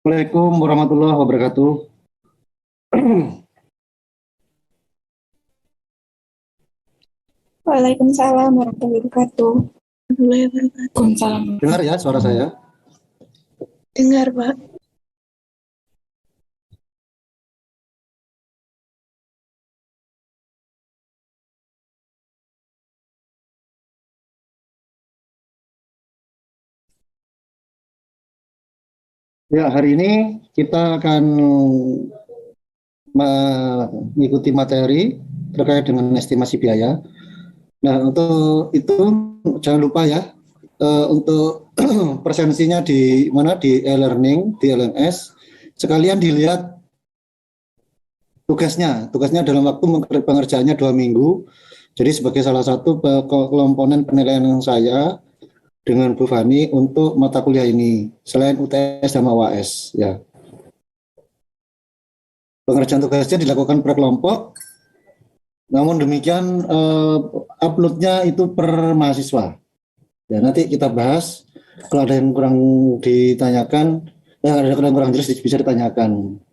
Assalamualaikum warahmatullahi wabarakatuh. Waalaikumsalam warahmatullahi wabarakatuh. Waalaikumsalam. Dengar ya suara saya? Dengar, Pak. Ya, hari ini kita akan mengikuti materi terkait dengan estimasi biaya. Nah, untuk itu jangan lupa ya, untuk presensinya di mana, di e-learning, di LMS, sekalian dilihat tugasnya. Tugasnya dalam waktu pengerjaannya 2 minggu. Jadi sebagai salah satu komponen penilaian saya dengan Bu Fani untuk mata kuliah ini, selain UTS sama UAS ya. Pengerjaan tugasnya dilakukan per kelompok, namun demikian uploadnya itu per mahasiswa. Ya, nanti kita bahas, kalau ada yang kurang ditanyakan, ada yang kurang jelas bisa ditanyakan.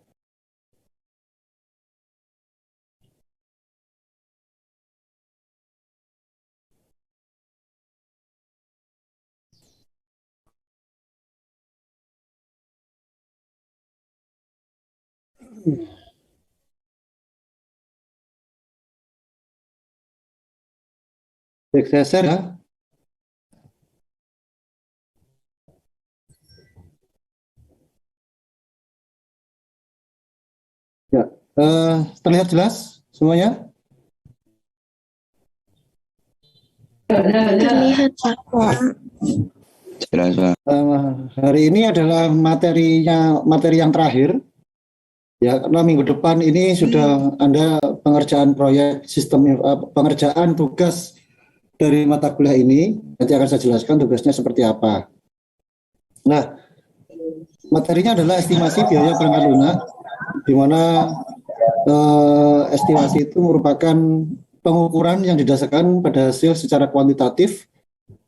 Baik, saya share ya. Ya, terlihat jelas semuanya? Terlihat, Pak. Hari ini adalah materi yang terakhir. Ya, karena minggu depan ini sudah ada pengerjaan proyek sistem pengerjaan tugas dari mata kuliah ini. Nanti akan saya jelaskan tugasnya seperti apa. Nah, materinya adalah estimasi biaya perangkat lunak, di mana estimasi itu merupakan pengukuran yang didasarkan pada hasil secara kuantitatif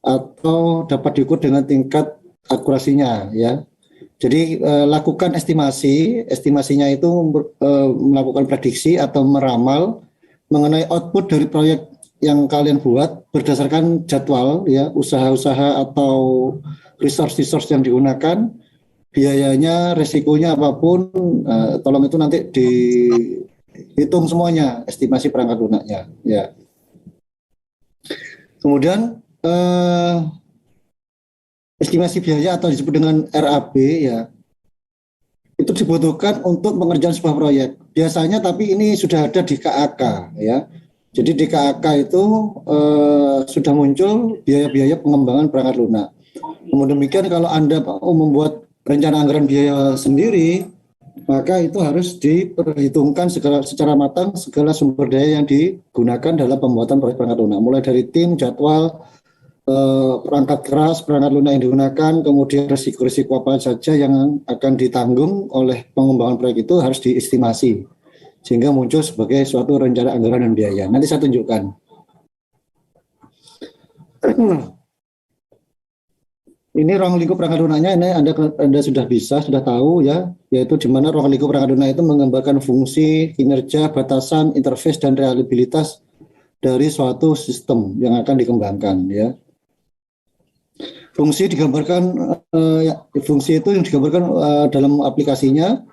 atau dapat diukur dengan tingkat akurasinya, ya. Jadi lakukan estimasinya itu melakukan prediksi atau meramal mengenai output dari proyek yang kalian buat berdasarkan jadwal, ya, usaha-usaha atau resource yang digunakan, biayanya, resikonya apapun, tolong itu nanti dihitung semuanya, estimasi perangkat lunaknya, ya. Kemudian estimasi biaya atau disebut dengan RAB, ya, itu dibutuhkan untuk pengerjaan sebuah proyek. Biasanya tapi ini sudah ada di KAK, ya. Jadi di KAK itu sudah muncul biaya-biaya pengembangan perangkat lunak. Namun demikian kalau Anda membuat rencana anggaran biaya sendiri, maka itu harus diperhitungkan secara matang segala sumber daya yang digunakan dalam pembuatan proyek perangkat lunak, mulai dari tim, jadwal, perangkat keras, perangkat lunak yang digunakan, kemudian risiko-risiko apa saja yang akan ditanggung oleh pengembangan proyek itu harus diestimasi sehingga muncul sebagai suatu rencana anggaran dan biaya. Nanti saya tunjukkan. Ini ruang lingkup perangkat lunaknya, ini Anda sudah tahu, ya, yaitu di mana ruang lingkup perangkat lunak itu menggambarkan fungsi, kinerja, batasan, interface dan reliabilitas dari suatu sistem yang akan dikembangkan, ya. Fungsi itu yang digambarkan dalam aplikasinya,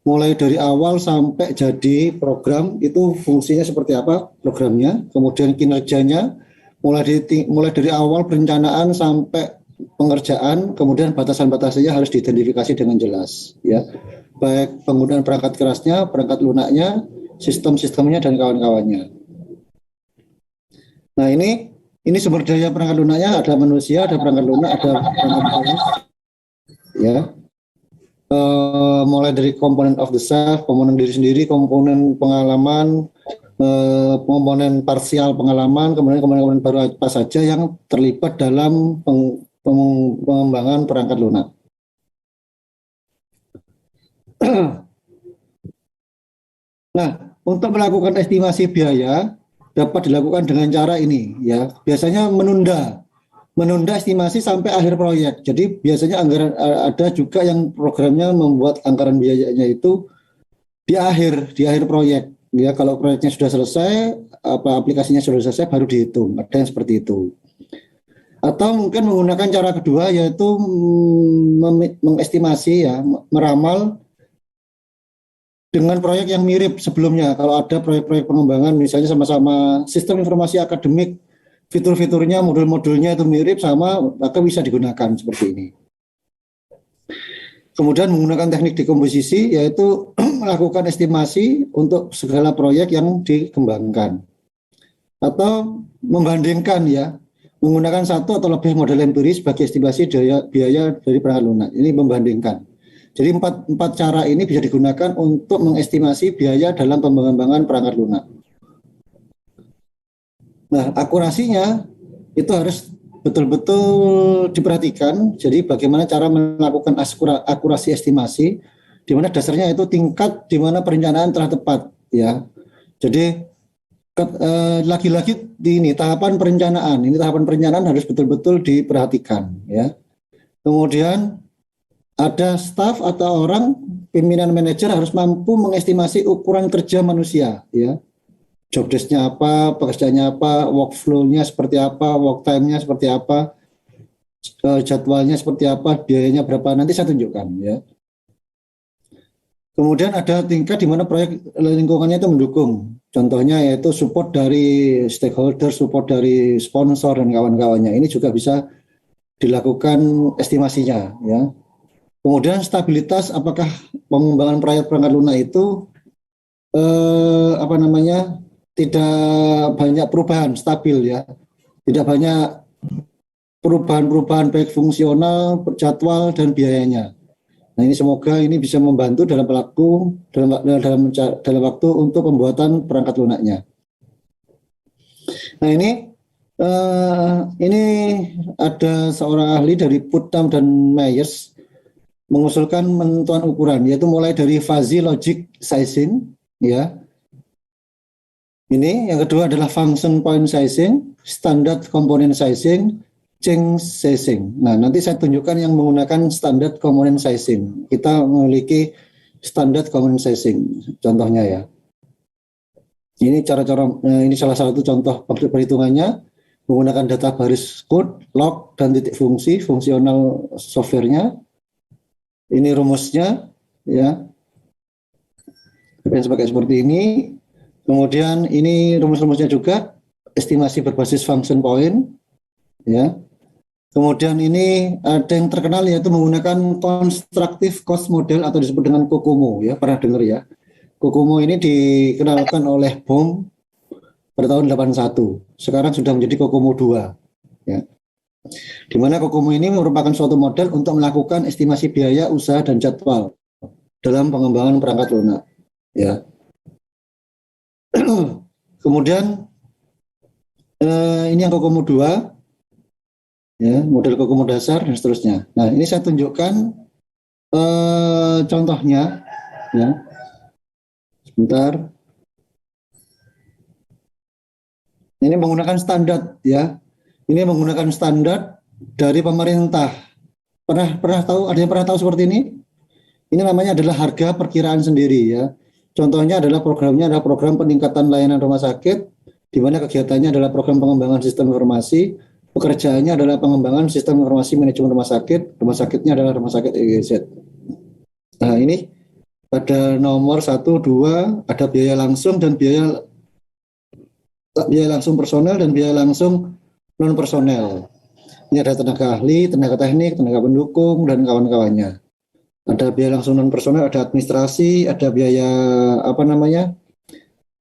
mulai dari awal sampai jadi program itu fungsinya seperti apa programnya, kemudian kinerjanya mulai dari awal perencanaan sampai pengerjaan, kemudian batasan-batasannya harus diidentifikasi dengan jelas, ya, baik penggunaan perangkat kerasnya, perangkat lunaknya, sistem-sistemnya dan kawan-kawannya. Nah, ini sumber daya perangkat lunaknya, ada manusia, ada perangkat lunak, ada perangkat keras, ya. Mulai dari komponen of the self, komponen diri sendiri, komponen pengalaman, komponen parsial pengalaman, kemudian komponen baru apa saja yang terlibat dalam pengembangan perangkat lunak. Nah, untuk melakukan estimasi biaya dapat dilakukan dengan cara ini, ya. Biasanya menunda menunda estimasi sampai akhir proyek. Jadi biasanya anggaran ada juga yang programnya membuat anggaran biayanya itu di akhir proyek. Ya, kalau proyeknya sudah selesai, aplikasinya sudah selesai baru dihitung. Ada yang seperti itu. Atau mungkin menggunakan cara kedua yaitu mengestimasi ya, meramal dengan proyek yang mirip sebelumnya. Kalau ada proyek-proyek pengembangan misalnya sama-sama sistem informasi akademik, fitur-fiturnya, modul-modulnya itu mirip sama, maka bisa digunakan seperti ini. Kemudian menggunakan teknik dekomposisi yaitu melakukan estimasi untuk segala proyek yang dikembangkan. Atau membandingkan ya, menggunakan satu atau lebih model empiris sebagai estimasi biaya dari perangkat lunak. Ini membandingkan. Jadi empat cara ini bisa digunakan untuk mengestimasi biaya dalam pengembangan perangkat lunak. Nah, akurasinya itu harus betul-betul diperhatikan. Jadi bagaimana cara melakukan akurasi estimasi, di mana dasarnya itu tingkat di mana perencanaan telah tepat. Ya, jadi lagi-lagi di ini tahapan perencanaan. Ini tahapan perencanaan harus betul-betul diperhatikan. Ya, kemudian ada staf atau orang pimpinan manajer harus mampu mengestimasi ukuran kerja manusia. Ya. Job desk-nya apa, pekerjaannya apa, workflow-nya seperti apa, work time-nya seperti apa, jadwalnya seperti apa, biayanya berapa, nanti saya tunjukkan ya. Kemudian ada tingkat di mana proyek lingkungannya itu mendukung. Contohnya yaitu support dari stakeholder, support dari sponsor dan kawan-kawannya. Ini juga bisa dilakukan estimasinya ya. Kemudian stabilitas, apakah pengembangan proyek perangkat lunak itu tidak banyak perubahan, stabil ya, tidak banyak perubahan-perubahan baik fungsional, jadwal dan biayanya. Nah ini semoga ini bisa membantu dalam dalam waktu untuk pembuatan perangkat lunaknya. Nah ini ada seorang ahli dari Putnam dan Myers mengusulkan penentuan ukuran, yaitu mulai dari fuzzy logic sizing ya. Ini yang kedua adalah function point sizing, standard component sizing, change sizing. Nah, nanti saya tunjukkan yang menggunakan standard component sizing. Kita memiliki standard component sizing, contohnya ya. Ini ini salah satu contoh perhitungannya menggunakan data baris code, log dan titik fungsi, fungsional softwarenya. Ini rumusnya, ya. Dan seperti ini. Kemudian ini rumus-rumusnya juga, estimasi berbasis function point, ya. Kemudian ini ada yang terkenal yaitu menggunakan constructive cost model atau disebut dengan COCOMO, ya. Pernah dengar ya? COCOMO ini dikenalkan oleh Bohm pada tahun 81. Sekarang sudah menjadi COCOMO 2, ya. Di mana COCOMO ini merupakan suatu model untuk melakukan estimasi biaya, usaha, dan jadwal dalam pengembangan perangkat lunak. Ya. Kemudian ini yang COCOMO 2, ya, model COCOMO dasar dan seterusnya. Nah, ini saya tunjukkan contohnya, ya. Sebentar. Ini menggunakan standar, ya. Ini menggunakan standar dari pemerintah. Pernah tahu? Ada yang pernah tahu seperti ini? Ini namanya adalah harga perkiraan sendiri, ya. Contohnya adalah programnya adalah program peningkatan layanan rumah sakit, di mana kegiatannya adalah program pengembangan sistem informasi, pekerjaannya adalah pengembangan sistem informasi manajemen rumah sakitnya adalah rumah sakit EGZ. Nah, ini pada nomor 1, 2 ada biaya langsung dan biaya langsung personel dan biaya langsung non personel. Ini ada tenaga ahli, tenaga teknik, tenaga pendukung dan kawan-kawannya. Ada biaya langsung non personel, ada administrasi, ada biaya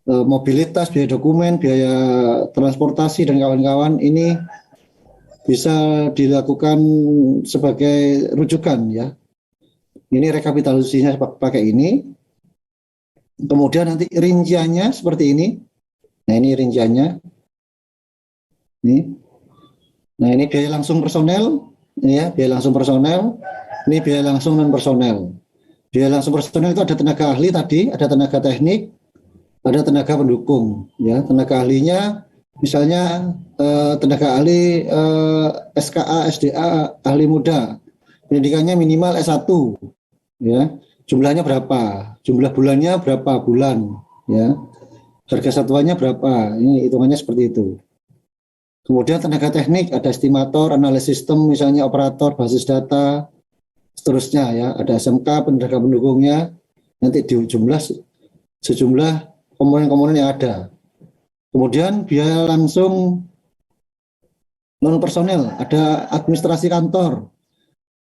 mobilitas, biaya dokumen, biaya transportasi dan kawan-kawan. Ini bisa dilakukan sebagai rujukan, ya. Ini rekapitulasinya pakai ini. Kemudian nanti rinciannya seperti ini. Nah, ini rinciannya. Ini. Nah, ini biaya langsung personel, ini ya, biaya langsung personel. Ini biaya langsung non personel. Biaya langsung personel itu ada tenaga ahli tadi, ada tenaga teknik, ada tenaga pendukung, ya. Tenaga ahlinya Misalnya tenaga ahli SKA, SDA, ahli muda, pendidikannya minimal S1, ya. Jumlahnya berapa? Jumlah bulannya berapa bulan, ya. Harga satuannya berapa? Ini hitungannya seperti itu. Kemudian tenaga teknik ada estimator, analis sistem, misalnya operator, basis data, seterusnya ya. Ada SMK, tenaga pendukungnya, nanti dijumlah sejumlah komponen-komponen yang ada. Kemudian biaya langsung non personel, ada administrasi kantor,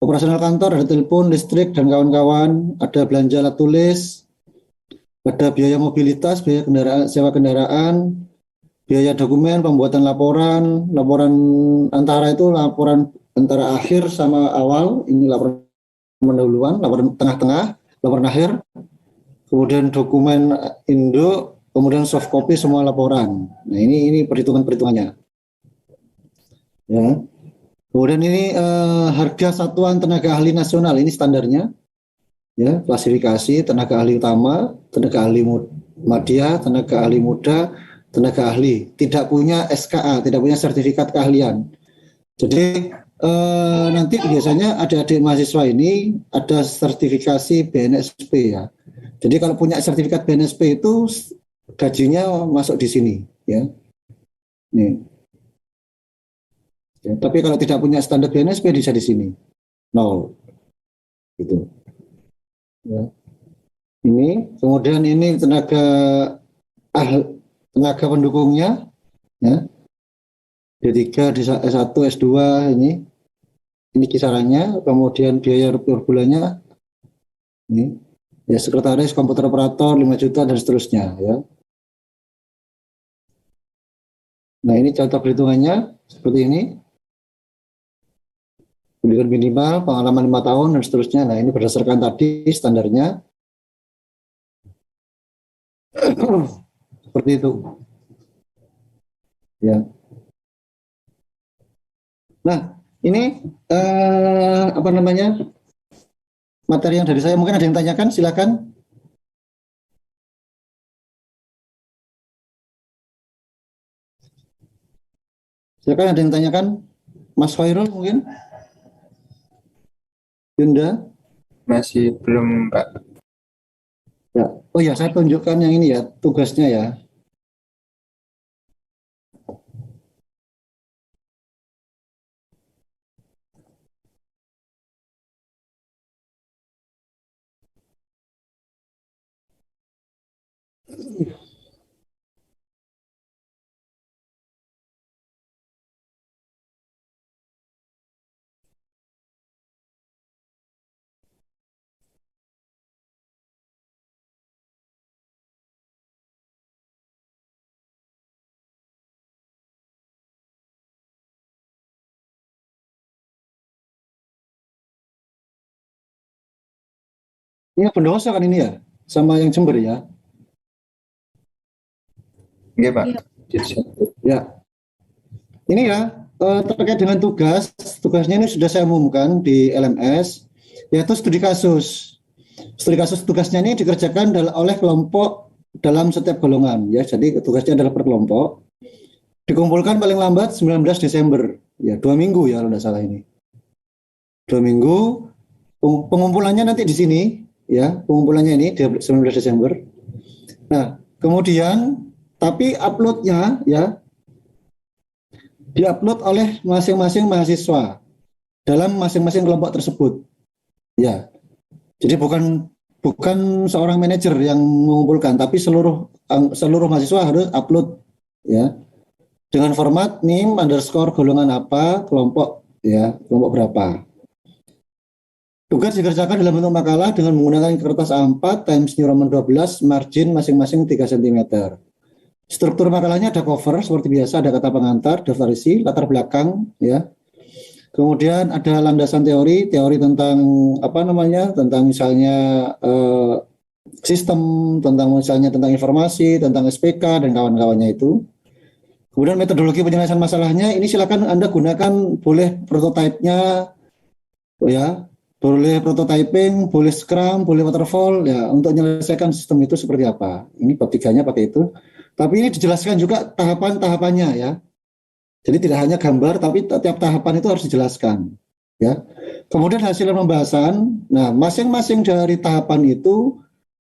operasional kantor, ada telepon, listrik, dan kawan-kawan, ada belanja alat tulis, ada biaya mobilitas, biaya kendaraan, sewa kendaraan, biaya dokumen, pembuatan laporan, laporan antara itu laporan antara akhir sama awal, ini laporan pendahuluan, laporan tengah-tengah, laporan akhir, kemudian dokumen induk, kemudian soft copy semua laporan. Nah ini perhitungan-perhitungannya. Ya. Kemudian ini harga satuan tenaga ahli nasional, ini standarnya. Ya, klasifikasi tenaga ahli utama, tenaga ahli madya, tenaga ahli muda, tenaga ahli. Tidak punya SKA, tidak punya sertifikat keahlian. Jadi nanti biasanya adik-adik mahasiswa ini ada sertifikasi BNSP ya. Jadi kalau punya sertifikat BNSP itu gajinya masuk di sini ya. Nih. Ya, tapi kalau tidak punya standar BNSP bisa di sini. Nol. Gitu. Ya. Ini kemudian ini tenaga pendukungnya ya. D3, S1, S2 ini kisarannya, kemudian biaya per bulannya ini ya sekretaris, komputer operator 5 juta dan seterusnya ya. Nah, ini contoh perhitungannya seperti ini. Pendidikan minimal, pengalaman 5 tahun dan seterusnya. Nah, ini berdasarkan tadi standarnya. Seperti itu. Ya. Nah, ini apa namanya? Materi yang dari saya, mungkin ada yang tanyakan, silakan. Silakan, ada yang tanyakan? Mas Khairul mungkin? Yunda? Masih belum, Pak. Ya. Oh ya, saya tunjukkan yang ini ya, tugasnya ya. Ini pendosa kan ini ya, sama yang Jember ya. Iya, Pak. Ya, ini ya terkait dengan tugasnya ini sudah saya umumkan di LMS, yaitu studi kasus. Studi kasus tugasnya ini dikerjakan oleh kelompok dalam setiap golongan ya. Jadi tugasnya adalah per kelompok. Dikumpulkan paling lambat 19 Desember. Ya, 2 minggu ya kalau tidak salah ini. 2 minggu. Pengumpulannya nanti di sini ya. Pengumpulannya ini 19 Desember. Nah, kemudian tapi uploadnya ya diupload oleh masing-masing mahasiswa dalam masing-masing kelompok tersebut. Ya. Jadi bukan seorang manajer yang mengumpulkan, tapi seluruh mahasiswa harus upload ya dengan format NIM _ golongan apa, kelompok ya, kelompok berapa. Tugas dikerjakan dalam bentuk makalah dengan menggunakan kertas A4 times New Roman 12, margin masing-masing 3 cm. Struktur makalahnya ada cover seperti biasa, ada kata pengantar, daftar isi, latar belakang ya. Kemudian ada landasan teori tentang apa namanya, tentang misalnya sistem, tentang misalnya tentang informasi, tentang SPK dan kawan-kawannya itu. Kemudian metodologi penyelesaian masalahnya ini silakan Anda gunakan, boleh prototipe-nya ya, boleh prototyping, boleh Scrum, boleh waterfall ya, untuk menyelesaikan sistem itu seperti apa. Ini bab 3-nya pakai itu. Tapi ini dijelaskan juga tahapan-tahapannya ya. Jadi tidak hanya gambar, tapi tiap tahapan itu harus dijelaskan. Ya. Kemudian hasil pembahasan, nah masing-masing dari tahapan itu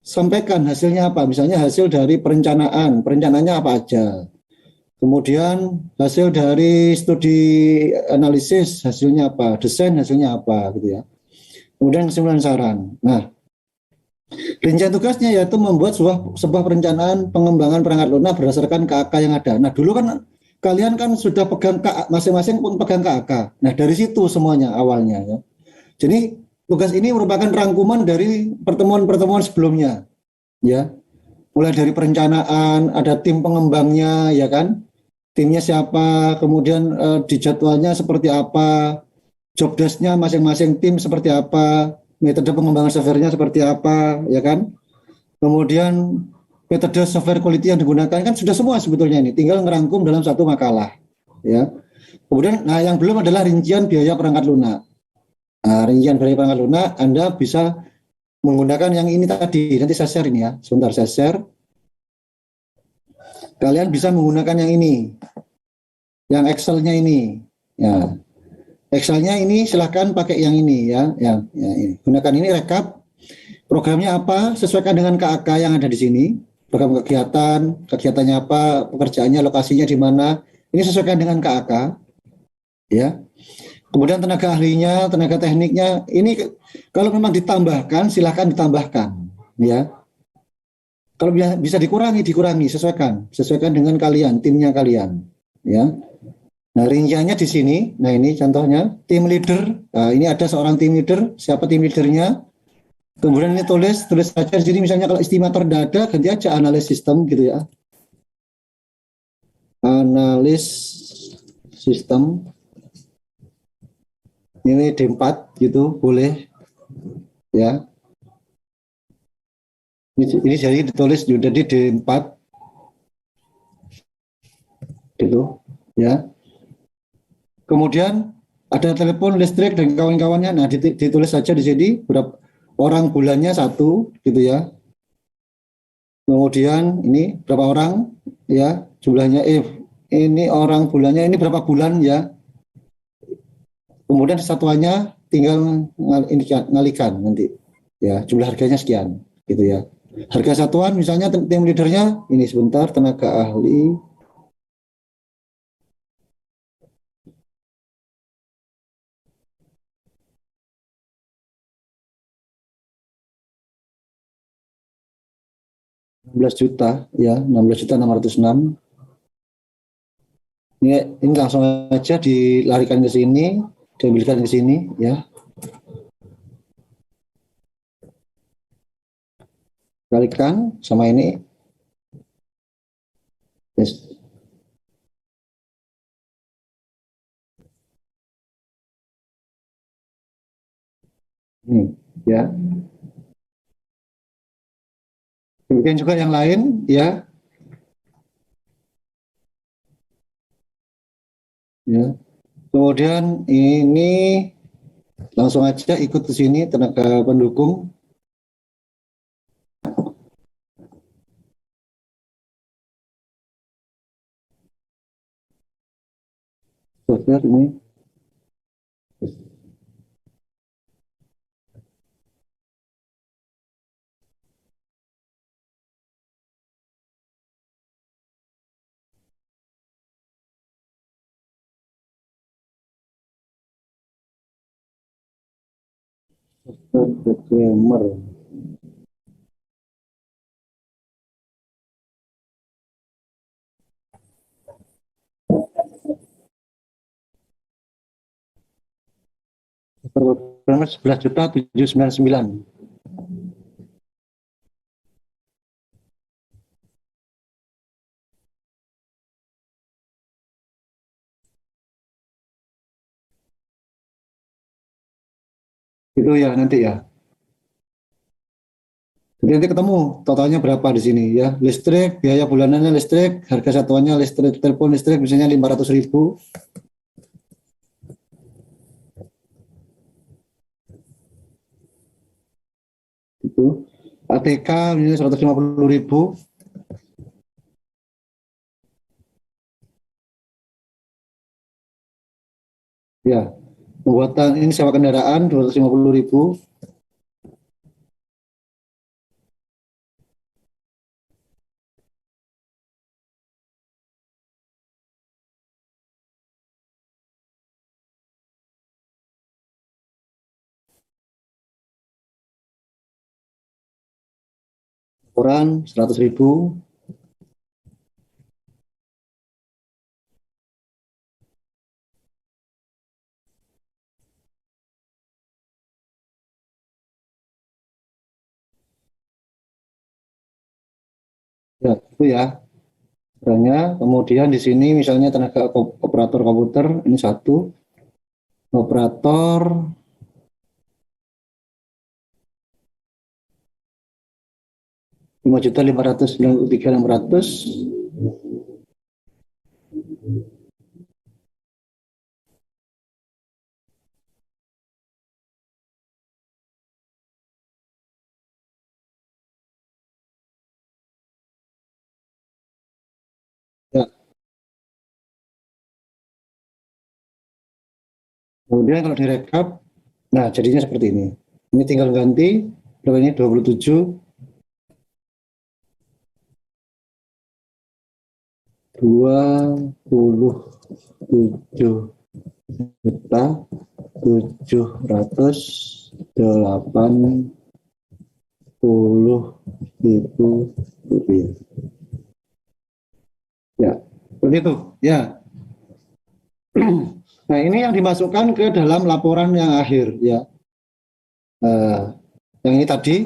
sampaikan hasilnya apa. Misalnya hasil dari perencanaan, perencanaannya apa aja. Kemudian hasil dari studi analisis hasilnya apa, desain hasilnya apa gitu ya. Kemudian kesimpulan saran. Nah, rincian tugasnya yaitu membuat sebuah perencanaan pengembangan perangkat lunak berdasarkan KAK yang ada. Nah, dulu kan kalian kan sudah pegang KAK, masing-masing pun pegang KAK. Nah, dari situ semuanya awalnya ya. Jadi tugas ini merupakan rangkuman dari pertemuan-pertemuan sebelumnya ya. Mulai dari perencanaan, ada tim pengembangnya ya kan. Timnya siapa, kemudian di jadwalnya seperti apa, job desk-nya masing-masing tim seperti apa, metode pengembangan software-nya seperti apa, ya kan? Kemudian metode software quality yang digunakan kan sudah semua sebetulnya ini, tinggal ngerangkum dalam satu makalah, ya. Kemudian, nah yang belum adalah rincian biaya perangkat lunak. Nah, rincian biaya perangkat lunak Anda bisa menggunakan yang ini tadi. Nanti saya share ini ya, sebentar saya share. Kalian bisa menggunakan yang ini, yang Excel-nya ini, ya. Excel-nya ini silahkan pakai yang ini ya, ini. Gunakan ini rekap. Programnya apa? Sesuaikan dengan KAK yang ada di sini. Program kegiatan, kegiatannya apa, pekerjaannya, lokasinya di mana. Ini sesuaikan dengan KAK, ya. Kemudian tenaga ahlinya, tenaga tekniknya, ini kalau memang ditambahkan, silahkan ditambahkan, ya. Kalau bisa dikurangi, sesuaikan dengan kalian, timnya kalian, ya. Nah, rinciannya di sini. Nah, ini contohnya tim leader. Nah, ini ada seorang tim leader. Siapa tim leadernya? Kemudian ini tulis saja. Jadi misalnya kalau estimator tidak ada, ganti aja analis sistem gitu ya. Analis sistem. Ini D4 gitu, boleh ya. Ini jadi ditulis jadi D4 gitu ya. Kemudian ada telepon, listrik dan kawan-kawannya. Nah, ditulis saja di sini berapa orang bulannya satu gitu ya. Kemudian ini berapa orang ya jumlahnya. Ini orang bulannya ini berapa bulan ya. Kemudian satuannya tinggal ngalikan nanti ya jumlah harganya sekian gitu ya. Harga satuan misalnya tim leadernya ini sebentar tenaga ahli. Rp16 juta ya, 16.606. Ini langsung aja dilarikan ke sini, diambilkan ke sini ya. Kalikan sama ini. Yes. Ini ya. Demikian juga yang lain ya. Ya. Kemudian ini langsung aja ikut ke sini tenaga pendukung. Software ini. Programmer. Programmer 11.799. Itu ya nanti ya. Jadi nanti ketemu totalnya berapa di sini ya. Listrik, biaya bulanannya listrik, harga satuannya listrik, telepon listrik misalnya 500.000. Itu ATK misalnya 150.000. Ya, pembuatan ini sewa kendaraan 250.000. Laporan 100.000. Ya, itu ya. Sebenarnya, kemudian di sini misalnya tenaga operator komputer ini satu, operator 5.593.600. Ya, kemudian kalau direkap, nah jadinya seperti ini. Ini tinggal ganti, berapa ini 27, 27.780.000 rupiah. Ya, seperti itu. Ya. Nah, ini yang dimasukkan ke dalam laporan yang akhir, ya. Yang ini tadi.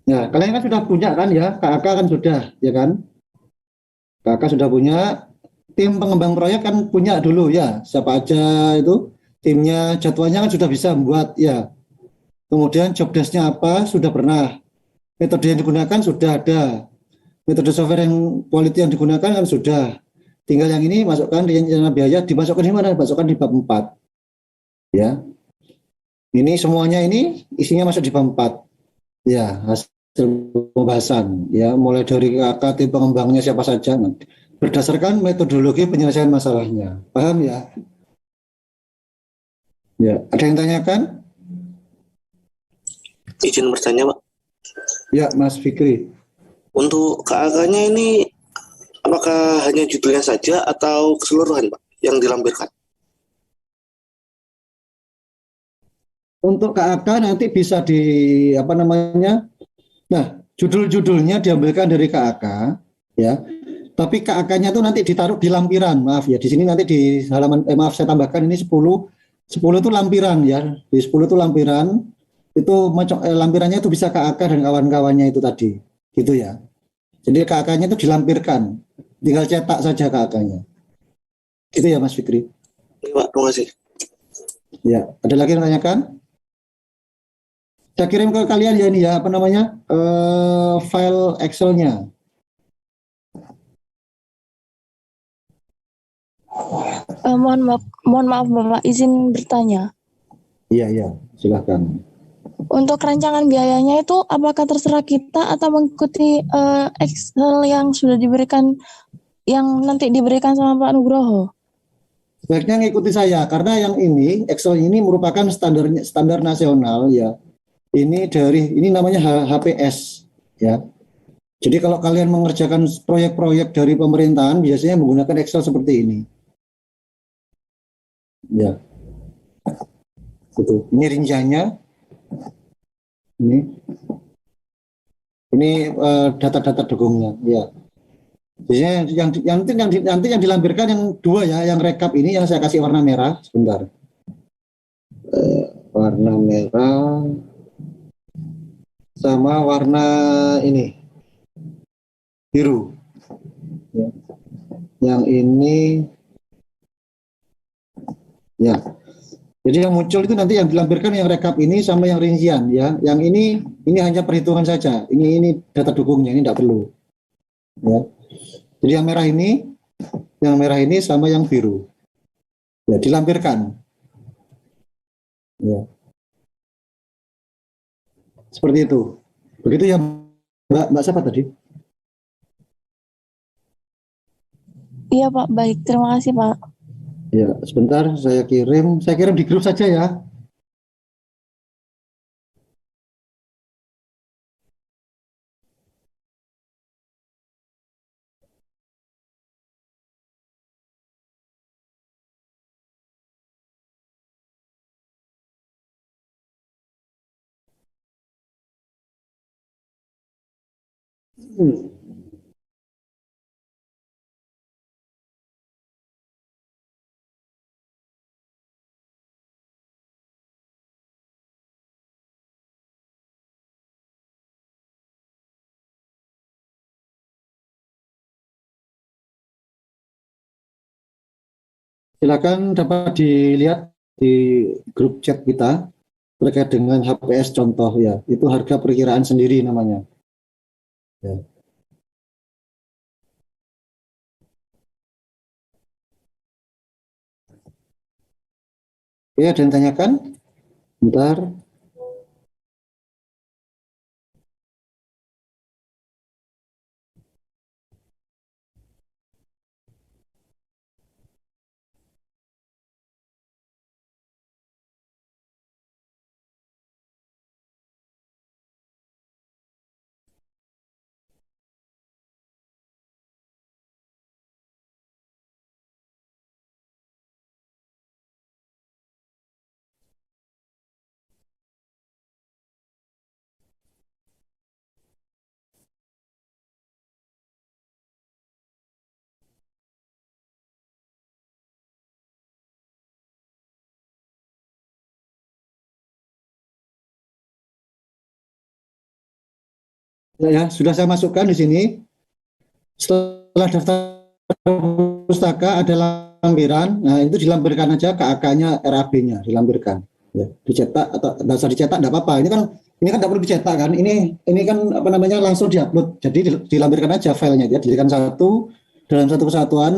Nah, kalian kan sudah punya kan ya, KAK kan sudah, ya kan? KAK sudah punya, tim pengembang proyek kan punya dulu ya, siapa aja itu, timnya, jadwalnya kan sudah bisa membuat ya. Kemudian job desk-nya apa, sudah pernah. Metode yang digunakan sudah ada. Metode software yang quality yang digunakan kan sudah. Tinggal yang ini masukkan di rencana biaya, dimasukkan di mana? Dimasukkan di bab 4. Ya. Ini semuanya ini isinya masuk di bab 4. Ya, hasil pembahasan ya, mulai dari KAK, tim pengembangnya siapa saja berdasarkan metodologi penyelesaian masalahnya. Paham ya? Ya, ada yang tanyakan? Izin bertanya, Pak. Ya, Mas Fikri. Untuk KAK-nya ini apakah hanya judulnya saja atau keseluruhan, Pak, yang dilampirkan? Untuk KAK nanti bisa di apa namanya? Nah, judul-judulnya diambilkan dari KAK ya. Tapi KAK-nya itu nanti ditaruh di lampiran. Maaf ya, di sini nanti di halaman maaf saya tambahkan ini 10 itu lampiran ya. Di 10 itu lampiran. Itu lampirannya itu bisa KAK dan kawan-kawannya itu tadi. Gitu ya. Jadi KAK-nya itu dilampirkan. Tinggal cetak saja KAK-nya. Itu ya Mas Fikri. Oke, Pak, terima kasih. Ya, ada lagi yang tanyakan? Saya kirim ke kalian ya ini ya, apa namanya? File Excel-nya. Mohon maaf Bapak, izin bertanya. Iya, iya, silakan. Untuk rancangan biayanya itu apakah terserah kita atau mengikuti Excel yang sudah diberikan, yang nanti diberikan sama Pak Nugroho? Sebaiknya ngikuti saya karena yang ini Excel ini merupakan standar nasional ya. Ini namanya HPS ya. Jadi kalau kalian mengerjakan proyek-proyek dari pemerintahan biasanya menggunakan Excel seperti ini. Ya. Itu. Ini rinciannya. Ini data-data dukungnya ya. Biasanya nanti yang dilampirkan yang dua ya, yang rekap ini yang saya kasih warna merah sebentar. Warna merah sama warna ini biru. Ya. Yang ini ya. Jadi yang muncul itu nanti yang dilampirkan yang rekap ini sama yang rincian ya. Yang ini hanya perhitungan saja. Ini data dukungnya, ini tidak perlu. Ya. Jadi yang merah ini sama yang biru. Ya, dilampirkan. Ya. Seperti itu. Begitu ya Mbak siapa tadi? Iya Pak, baik. Terima kasih Pak. Ya, sebentar saya kirim di grup saja ya. Silakan dapat dilihat di grup chat kita terkait dengan HPS contoh ya. Itu harga perkiraan sendiri namanya. Ya. Oke, ada yang tanyakan? Bentar. Ya, sudah saya masukkan di sini. Setelah daftar pustaka ada lampiran. Nah, itu dilampirkan aja KAK-nya, RAB-nya dilampirkan. Ya, dicetak atau nggak usah dicetak nggak apa-apa. Ini kan nggak perlu dicetak kan. Ini kan apa namanya langsung diupload. Jadi dilampirkan aja filenya ya. Dijadikan satu dalam satu kesatuan.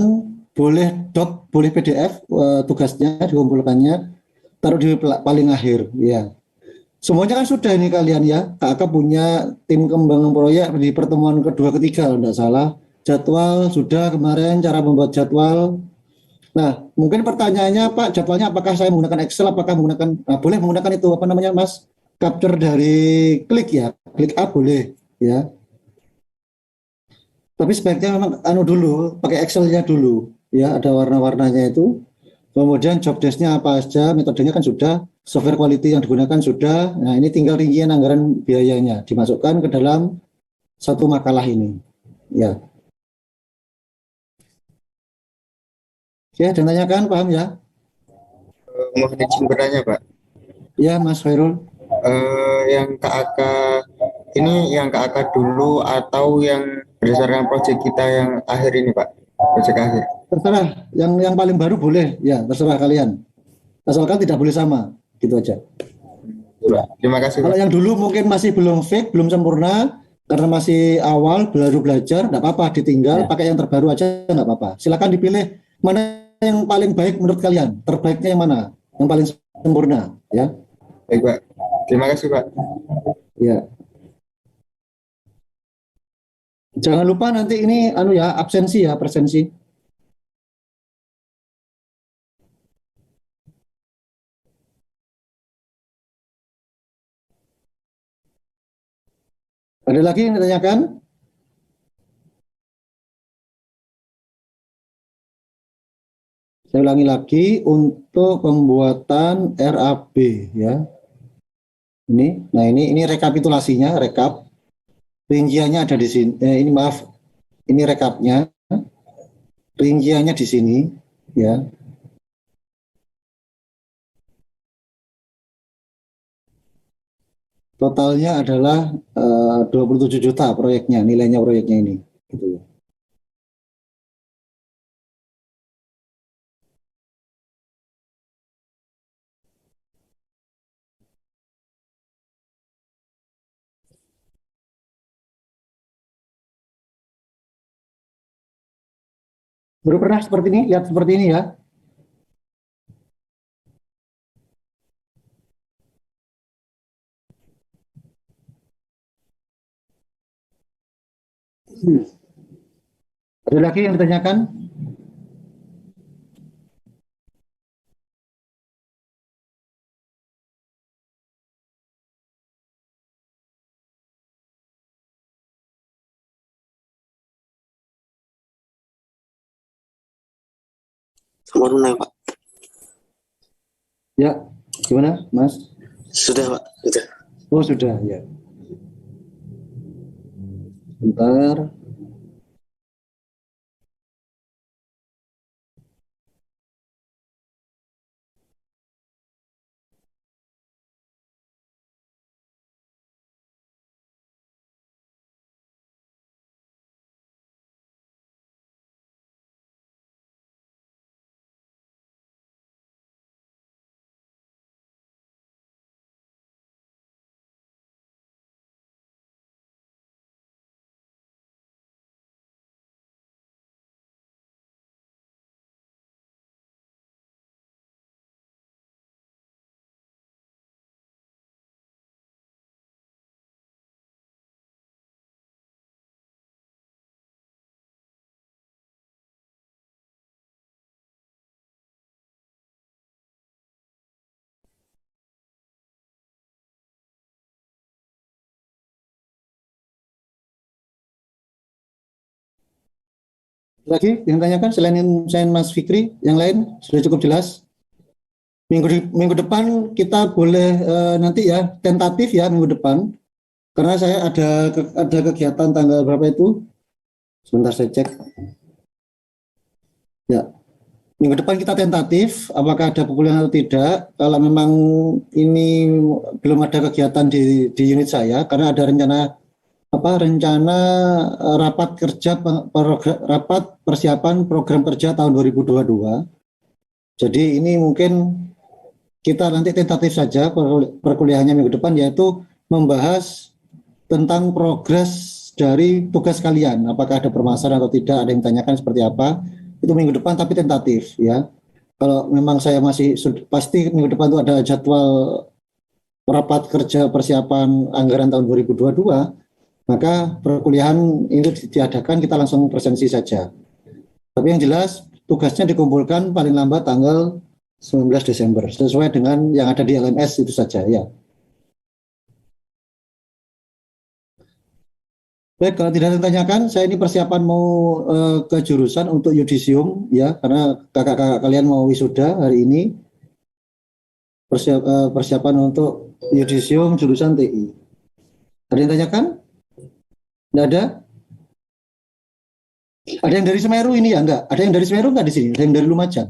Boleh doc, boleh PDF tugasnya dikumpulkannya. Taruh di paling akhir. Ya. Semuanya kan sudah ini kalian ya. KAK punya tim kembang proyek di pertemuan kedua ketiga kalau tidak salah. Jadwal sudah kemarin cara membuat jadwal. Nah, mungkin pertanyaannya Pak, jadwalnya apakah saya menggunakan Excel, apakah menggunakan, nah, boleh menggunakan itu apa namanya Mas, capture dari klik ya, klik up boleh ya. Tapi sebaiknya memang anu dulu, pakai Excelnya dulu ya, ada warna-warnanya itu. Kemudian job desk-nya apa saja, metodenya kan sudah, software quality yang digunakan sudah. Nah, ini tinggal rincian anggaran biayanya dimasukkan ke dalam satu makalah ini. Ya. Ya, dan tanyakan, paham ya? Mohon izin bertanya, Pak. Ya, Mas Khairul. Yang KAK ini yang KAK dulu atau yang berdasarkan proyek kita yang akhir ini, Pak? Proyek akhir. Terserah, yang paling baru boleh, ya terserah kalian. Asalkan tidak boleh sama, gitu aja. Terima kasih, Kalau Pak. yang dulu mungkin masih belum fix, belum sempurna, karena masih awal, baru belajar, nggak apa-apa, ditinggal, pakai yang terbaru aja, nggak apa-apa. Silakan dipilih mana yang paling baik menurut kalian, terbaiknya yang mana, yang paling sempurna, ya. Baik, Pak. Terima kasih, Pak. Ya. Jangan lupa nanti ini anu ya, absensi ya, presensi. Ada lagi yang ditanyakan? Saya ulangi lagi untuk pembuatan RAB ya. Ini rekapitulasinya, rekap. Rinciannya ada di sini. Ini maaf, ini rekapnya. Rinciannya di sini ya. Totalnya adalah 27 juta proyeknya, nilainya proyeknya ini gitu ya. Baru pernah seperti ini, lihat seperti ini ya. Ada lagi yang ditanyakan? sama tunai Pak. Ya, gimana, Mas? Sudah Pak, sudah. Oh, sudah, ya. Bentar. Lagi yang tanyakan selain Mas Fikri, yang lain sudah cukup jelas. Minggu depan kita boleh nanti ya tentatif ya minggu depan, karena saya ada kegiatan tanggal berapa itu? Sebentar saya cek. Ya, minggu depan kita tentatif, apakah ada perkuliahan atau tidak. Kalau memang ini belum ada kegiatan di unit saya, karena ada rencana rapat kerja rapat persiapan program kerja tahun 2022. Jadi ini mungkin kita nanti tentatif saja perkuliahannya minggu depan, yaitu membahas tentang progres dari tugas kalian, apakah ada permasalahan atau tidak, ada yang tanyakan seperti apa, itu minggu depan tapi tentatif ya. Kalau memang saya masih pasti minggu depan itu ada jadwal rapat kerja persiapan anggaran tahun 2022, maka perkuliahan itu diadakan, kita langsung presensi saja. Tapi yang jelas tugasnya dikumpulkan paling lambat tanggal 19 Desember sesuai dengan yang ada di LMS itu saja ya. Baik, kalau tidak ditanyakan, saya ini persiapan mau ke jurusan untuk yudisium ya, karena kakak-kakak kalian mau wisuda hari ini. Persiapan untuk yudisium jurusan TI. Ada yang tanyakan? Tidak ada? Ada yang dari Semeru ini ya? Enggak. Ada yang dari Semeru enggak di sini? Ada yang dari Lumajang?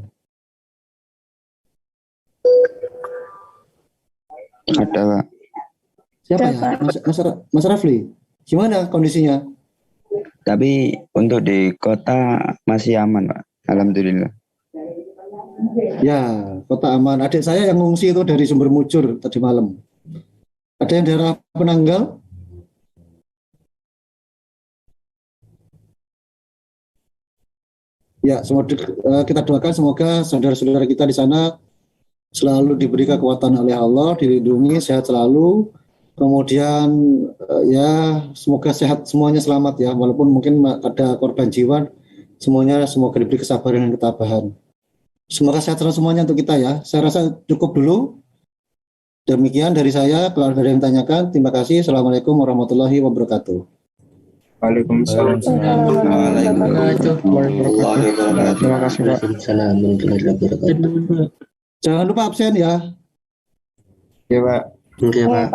Ada Pak. Siapa ya? Mas Rafli. Gimana kondisinya? Tapi untuk di kota masih aman Pak. Alhamdulillah. Ya, kota aman. Adik saya yang ngungsi itu dari Sumber Mujur tadi malam. Ada yang daerah Penanggal? Ya, kita doakan semoga saudara-saudara kita di sana selalu diberi kekuatan oleh Allah, dilindungi, sehat selalu. Kemudian ya semoga sehat semuanya, selamat ya, walaupun mungkin ada korban jiwa, semoga diberi kesabaran dan ketabahan. Semoga sehat selalu semuanya untuk kita ya. Saya rasa cukup dulu. Demikian dari saya. Kalau ada yang tanyakan, terima kasih. Assalamualaikum warahmatullahi wabarakatuh. Waalaikumsalam. Terima kasih Pak. Jangan lupa absen ya. Ya Pak. Oke Pak.